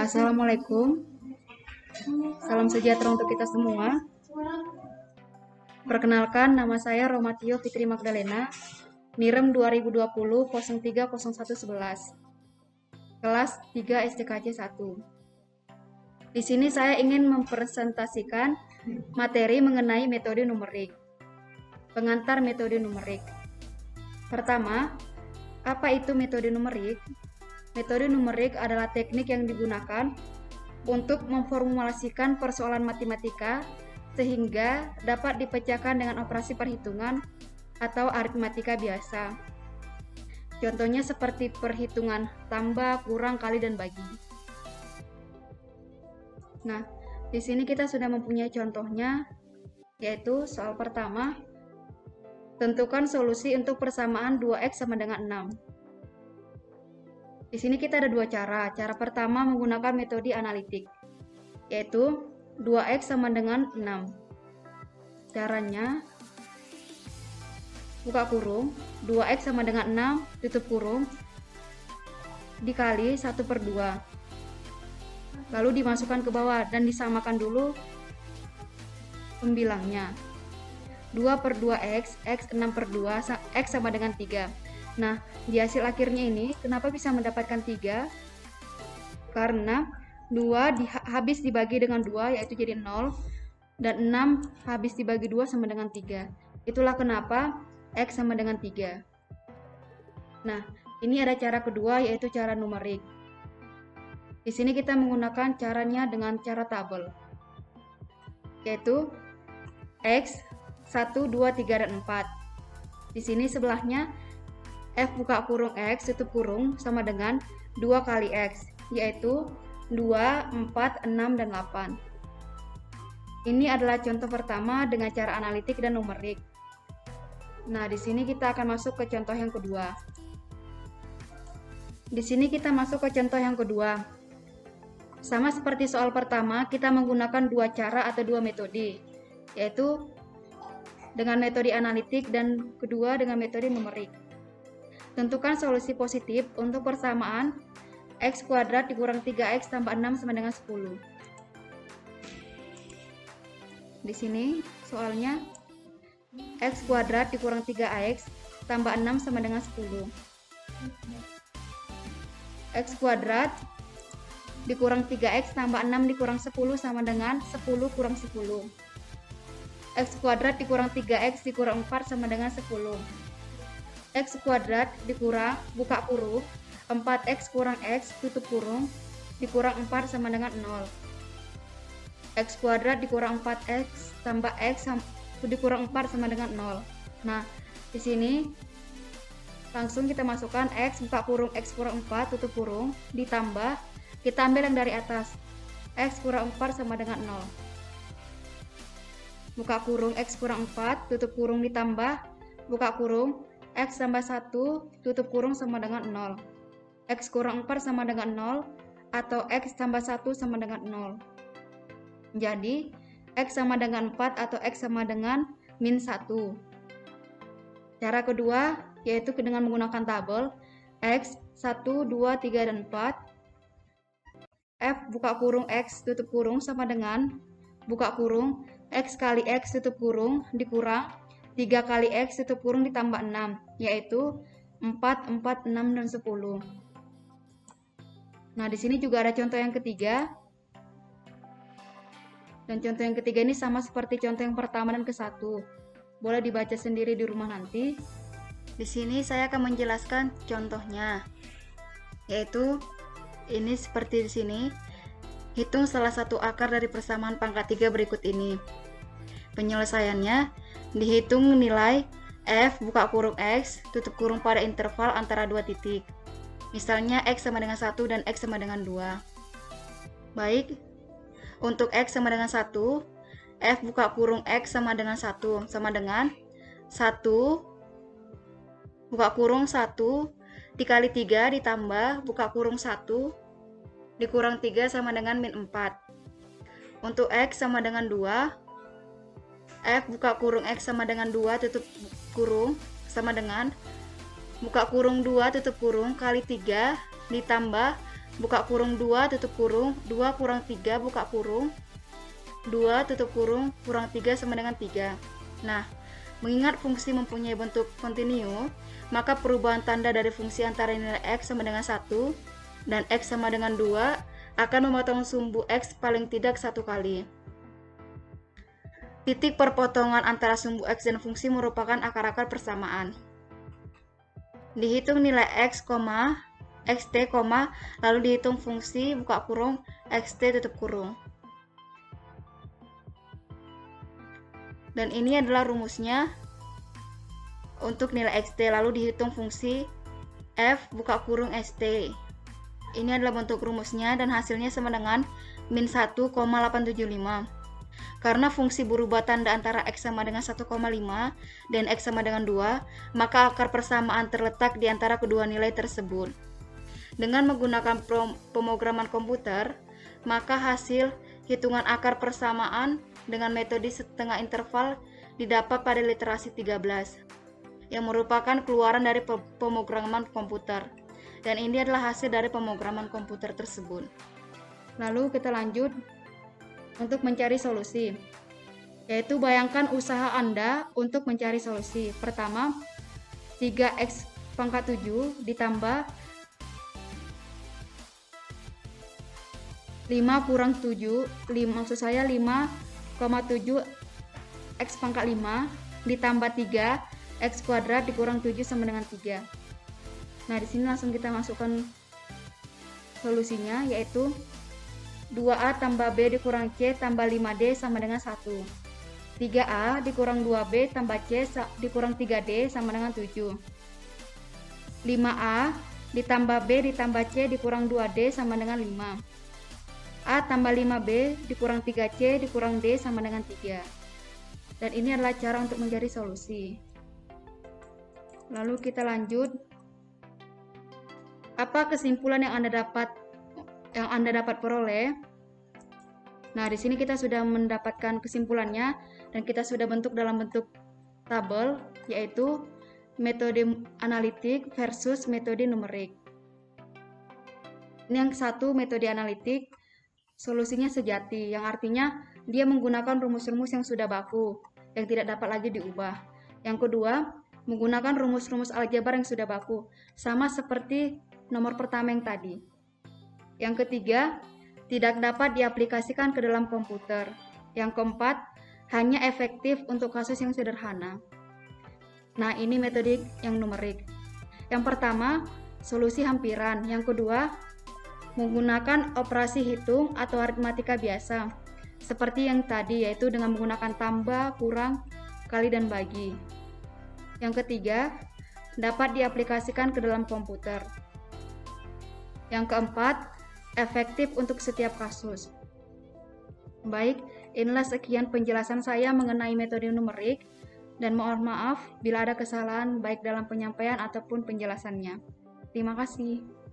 Assalamualaikum, salam sejahtera untuk kita semua. Perkenalkan, nama saya Romatio Fitri Magdalena, NIREM 2020 030111, kelas 3 STKC 1. Di sini saya ingin mempresentasikan materi mengenai metode numerik. Pengantar metode numerik. Pertama, apa itu metode numerik? Metode numerik adalah teknik yang digunakan untuk memformulasikan persoalan matematika sehingga dapat dipecahkan dengan operasi perhitungan atau aritmatika biasa. Contohnya seperti perhitungan tambah, kurang, kali, dan bagi. Nah, di sini kita sudah mempunyai contohnya, yaitu soal pertama, tentukan solusi untuk persamaan 2x sama dengan 6. Di sini kita ada dua cara. Cara pertama menggunakan metode analitik, yaitu 2x sama dengan 6. Caranya, buka kurung, 2x sama dengan 6, tutup kurung, dikali 1/2. Lalu dimasukkan ke bawah dan disamakan dulu pembilangnya. 2/2x, x 6/2, x sama dengan 3. Nah, di hasil akhirnya ini, kenapa bisa mendapatkan 3? Karena 2 habis dibagi dengan 2, yaitu jadi 0, dan 6 habis dibagi 2 sama dengan 3. Itulah kenapa x sama dengan 3. Nah, ini ada cara kedua, yaitu cara numerik. Di sini kita menggunakan caranya dengan cara tabel, yaitu x, 1, 2, 3, dan 4. Di sini sebelahnya f buka kurung x tutup kurung sama dengan 2 kali x, yaitu 2, 4, 6, dan 8. Ini adalah contoh pertama dengan cara analitik dan numerik. Nah, di sini kita akan masuk ke contoh yang kedua. Di sini kita masuk ke contoh yang kedua. Sama seperti soal pertama, kita menggunakan dua cara atau dua metode, yaitu dengan metode analitik dan kedua dengan metode numerik. Tentukan solusi positif untuk persamaan x kuadrat dikurang 3x tambah 6 sama dengan 10. Di sini soalnya x kuadrat dikurang 3x tambah 6 sama dengan 10. X kuadrat dikurang 3x tambah 6 dikurang 10 sama dengan 10 kurang 10. X kuadrat dikurang 3x dikurang 4 sama dengan 10. X kuadrat dikurang, buka kurung, 4x kurang x, tutup kurung, dikurang 4 sama dengan 0. X kuadrat dikurang 4x tambah x dikurang 4 sama dengan 0. Nah, di sini langsung kita masukkan x, buka kurung, x kurang 4, tutup kurung, ditambah, kita ambil yang dari atas, x kurang 4 sama dengan 0. Buka kurung, x kurang 4, tutup kurung, ditambah, buka kurung, x tambah 1, tutup kurung sama dengan 0. X kurang 4 sama dengan 0, atau x tambah 1 sama dengan 0. Jadi, x sama dengan 4 atau x sama dengan min 1. Cara kedua, yaitu dengan menggunakan tabel, x, 1, 2, 3, dan 4. F buka kurung x tutup kurung sama dengan, buka kurung, x kali x tutup kurung, dikurang, 3 kali x tutup kurung ditambah 6, yaitu 4, 4, 6, dan 10. Nah, di sini juga ada contoh yang ketiga. Dan contoh yang ketiga ini sama seperti contoh yang pertama dan ke-1. Boleh dibaca sendiri di rumah nanti. Di sini saya akan menjelaskan contohnya. Yaitu ini seperti di sini. Hitung salah satu akar dari persamaan pangkat 3 berikut ini. Penyelesaiannya, dihitung nilai f buka kurung x tutup kurung pada interval antara 2 titik. Misalnya x sama dengan 1 dan x sama dengan 2. Baik, untuk x sama dengan 1, f buka kurung x sama dengan 1 sama dengan 1 buka kurung 1 dikali 3 ditambah buka kurung 1 dikurang 3 sama dengan min 4. Untuk x sama dengan 2, f buka kurung x sama dengan 2 tutup kurung sama dengan buka kurung 2 tutup kurung kali 3 ditambah buka kurung 2 tutup kurung 2 kurang 3 buka kurung 2 tutup kurung kurang 3 sama dengan 3. Nah, mengingat fungsi mempunyai bentuk kontinu, maka perubahan tanda dari fungsi antara nilai X sama dengan 1 dan X sama dengan 2 akan memotong sumbu X paling tidak 1 kali. Titik perpotongan antara sumbu X dan fungsi merupakan akar-akar persamaan. Dihitung nilai X, xt, lalu dihitung fungsi buka kurung xt tutup kurung. Dan ini adalah rumusnya untuk nilai xt, lalu dihitung fungsi f buka kurung st. Ini adalah bentuk rumusnya dan hasilnya sama dengan min 1,875. Karena fungsi berubah tanda antara X sama dengan 1,5 dan X sama dengan 2, maka akar persamaan terletak di antara kedua nilai tersebut. Dengan menggunakan pemrograman komputer, maka hasil hitungan akar persamaan dengan metode setengah interval didapat pada literasi 13, yang merupakan keluaran dari pemrograman komputer. Dan ini adalah hasil dari pemrograman komputer tersebut. Lalu kita lanjut untuk mencari solusi, yaitu bayangkan usaha Anda untuk mencari solusi. Pertama, 3x pangkat 7 ditambah 5 kurang 7, maksud saya 5,7 x pangkat 5 ditambah 3 x kuadrat dikurang 7 sama dengan 3. Nah, di sini langsung kita masukkan solusinya, yaitu 2A tambah B dikurang C tambah 5D sama dengan 1. 3A dikurang 2B tambah C dikurang 3D sama dengan 7. 5A ditambah B ditambah C dikurang 2D sama dengan 5. A tambah 5B dikurang 3C dikurang D sama dengan 3. Dan ini adalah cara untuk mencari solusi. Lalu kita lanjut. Apa kesimpulan yang Anda dapat peroleh? Nah, di sini kita sudah mendapatkan kesimpulannya dan kita sudah bentuk dalam bentuk tabel, yaitu metode analitik versus metode numerik. Ini yang satu, metode analitik, solusinya sejati, yang artinya dia menggunakan rumus-rumus yang sudah baku, yang tidak dapat lagi diubah. Yang kedua, menggunakan rumus-rumus aljabar yang sudah baku, sama seperti nomor pertama yang tadi. Yang ketiga, tidak dapat diaplikasikan ke dalam komputer. Yang keempat, hanya efektif untuk kasus yang sederhana. Nah, ini metode yang numerik. Yang pertama, solusi hampiran. Yang kedua, menggunakan operasi hitung atau aritmatika biasa, seperti yang tadi, yaitu dengan menggunakan tambah, kurang, kali, dan bagi. Yang ketiga, dapat diaplikasikan ke dalam komputer. Yang keempat, efektif untuk setiap kasus. Baik, inilah sekian penjelasan saya mengenai metode numerik, dan mohon maaf bila ada kesalahan baik dalam penyampaian ataupun penjelasannya. Terima kasih.